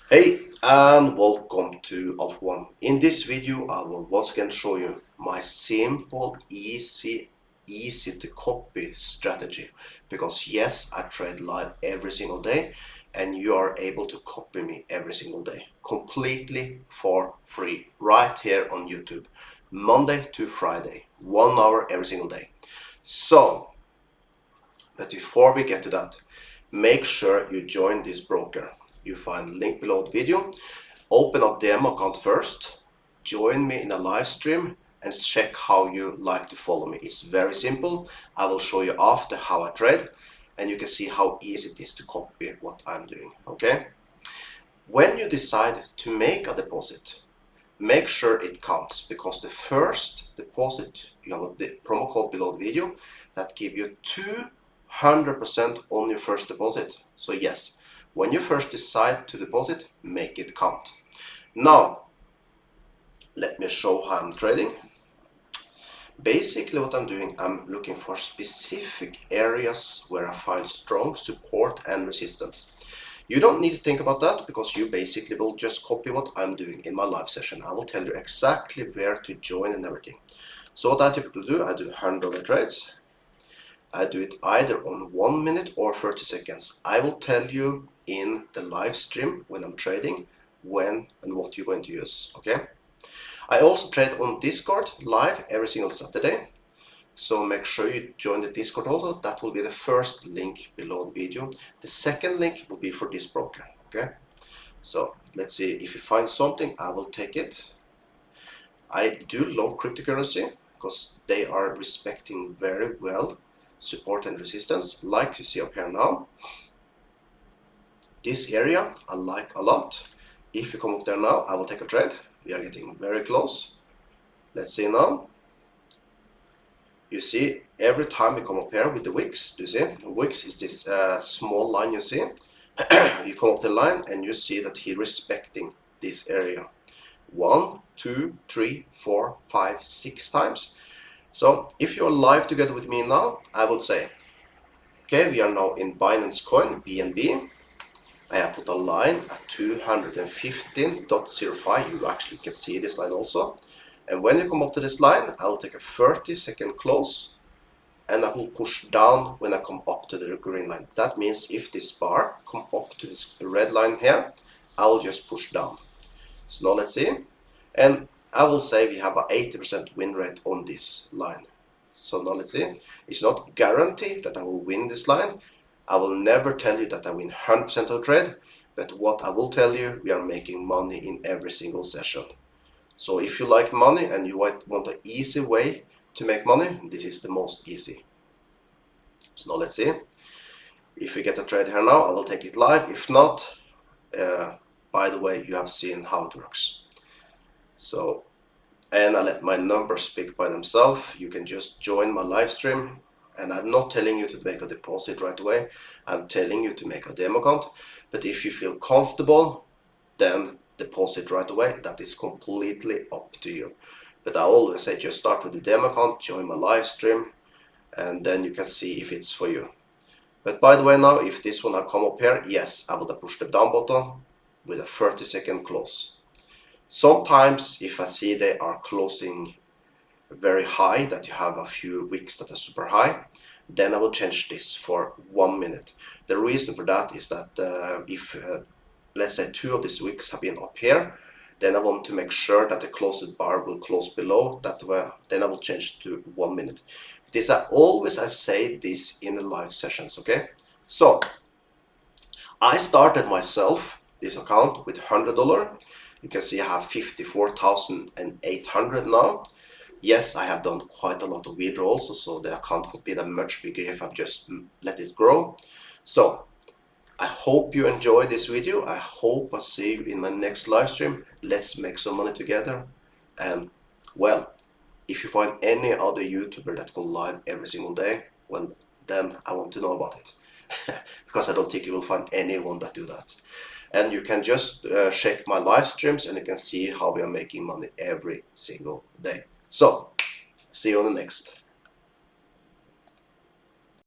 Hey and welcome to Alpha One. In this video I will once again show you my simple, easy to copy strategy. Because yes, I trade live every single day and you are able to copy me every single day. Completely for free. Right here on YouTube. Monday to Friday. 1 hour every single day. But before we get to that, make sure you join this broker. You find the link below the video. Open up demo account first, join me in a live stream and check how you like to follow me. It's very simple. I will show you after how I trade and you can see how easy it is to copy what I'm doing, okay? When you decide to make a deposit, make sure it counts, because the first deposit, you have the promo code below the video that give you 200% on your first deposit. So yes, when you first decide to deposit, make it count. Now, let me show how I'm trading. Basically what I'm doing, I'm looking for specific areas where I find strong support and resistance. You don't need to think about that, because you basically will just copy what I'm doing in my live session. I will tell you exactly where to join and everything. So what I typically do, I do $100 trades. I do it either on 1 minute or 30 seconds. I will tell you in the live stream when I'm trading when and what you're going to use, okay? I also trade on Discord live every single Saturday. So make sure you join the Discord also. That will be the first link below the video. The second link will be for this broker, okay? So let's see, if you find something, I will take it. I do love cryptocurrency because they are respecting very well support and resistance, like you see up here now. This area I like a lot. If you come up there now, I will take a trade. We are getting very close. Let's see now. You see, every time we come up here with the wicks, do you see? Wicks is this small line you see. You come up the line and you see that he's respecting this area. 1, 2, 3, 4, 5, 6 times. So if you're live together with me now, I would say, okay, we are now in Binance Coin, BNB. I have put a line at 215.05. You actually can see this line also. And when you come up to this line, I will take a 30-second close and I will push down when I come up to the green line. That means if this bar come up to this red line here, I will just push down. So now let's see. And I will say we have an 80% win rate on this line. So now let's see. It's not guaranteed that I will win this line. I will never tell you that I win 100% of the trade, but what I will tell you, we are making money in every single session. So if you like money and you want an easy way to make money, this is the most easy. So now let's see. If we get a trade here now, I will take it live. If not, by the way, you have seen how it works. So, and I let my numbers speak by themselves. You can just join my live stream. And I'm not telling you to make a deposit right away. I'm telling you to make a demo account. But if you feel comfortable, then deposit right away. That is completely up to you. But I always say just start with the demo account, join my live stream, and then you can see if it's for you. But by the way now, if this one had come up here, yes, I would have pushed the down button with a 30-second close. Sometimes if I see they are closing very high, that you have a few wicks that are super high, then I will change this for 1 minute. The reason for that is that if let's say 2 of these wicks have been up here, then I want to make sure that the closest bar will close below. That's where then I will change to 1 minute. This I say this in the live sessions, okay? So I started myself this account with $100. You can see I have 54,800 now. Yes, I have done quite a lot of withdrawals, so the account would be that much bigger if I've just let it grow. So I hope you enjoyed this video. I hope I see you in my next live stream. Let's make some money together. And well, if you find any other YouTuber that go live every single day, well, then I want to know about it. Because I don't think you will find anyone that do that. And you can just check my live streams and you can see how we are making money every single day. So, see you on the next.